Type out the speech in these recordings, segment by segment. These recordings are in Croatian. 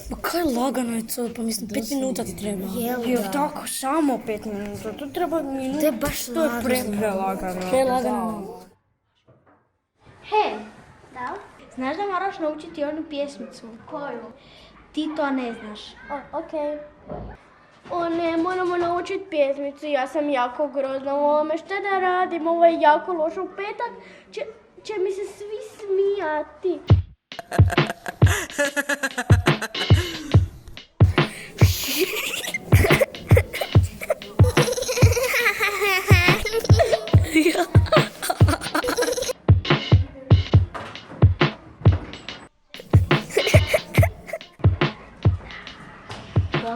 Ma kaj lagano je to, pa mislim 5 minuta ti treba. Jel tako, samo 5 minuta, to treba minuta. To je baš To je prelagano. Prelagano. Hej, da? Znaš da moraš naučiti onu pjesmicu? Koju? Ti to ne znaš. Okej. O ne, moramo naučiti pjesmicu, ja sam jako grozna u ovome, šta da radim, ovo je jako loše, u petak će mi se svi smijati.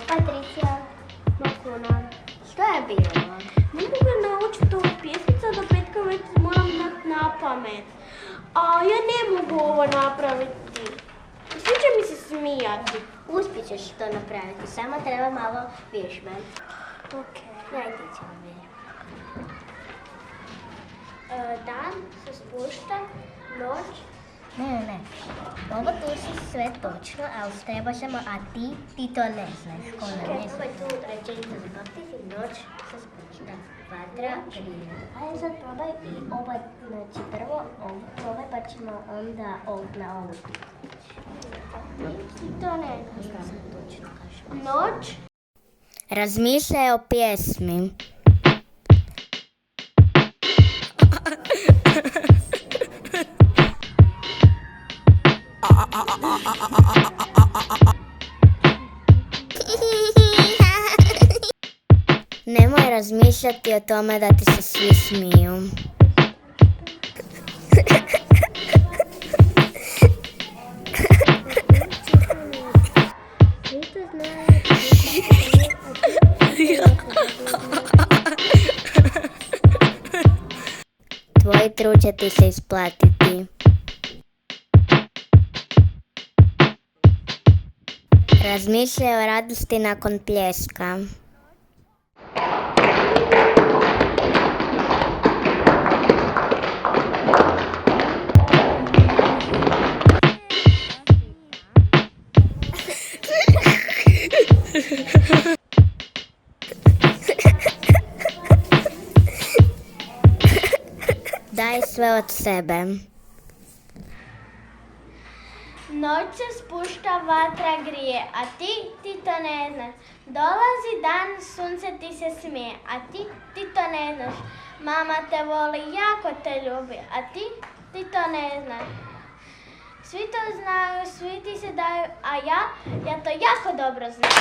Patricija, Makuna, što je bilo? Ne mogu naučiti ovu pjesmicu, do petka već moram dati na pamet. A ja ne mogu ovo napraviti. Svi će mi se smijati. Uspjet ćeš to napraviti, samo treba malo vježbe. Okej. Najti ćemo vježbe. Dan se spušta, noć. Ne. Ovo tu si sve točno, ali treba ćemo, a ti to ne znaš. Kako je tu rečenica zapamtiti, noć se spušta, vatra grije. Ajde sad probaj i ovaj, znači prvo ovo probaj pa ćemo onda na ovu. Ti to ne znaš, točno kažem. Noć. Razmišljaj o pjesmi. Nemoj razmišljati o tome da ti se svi smiju. Tvoj trud će ti se isplatiti. Razmišljaj o radosti nakon pljeska. Daj sve od sebe. Noć se spušta, vatra grije, a ti to ne znaš. Dolazi dan, sunce ti se smije, a ti to ne znaš. Mama te voli, jako te ljubi, a ti to ne znaš. Svi to znaju, svi ti se daju, a ja to jako dobro znam.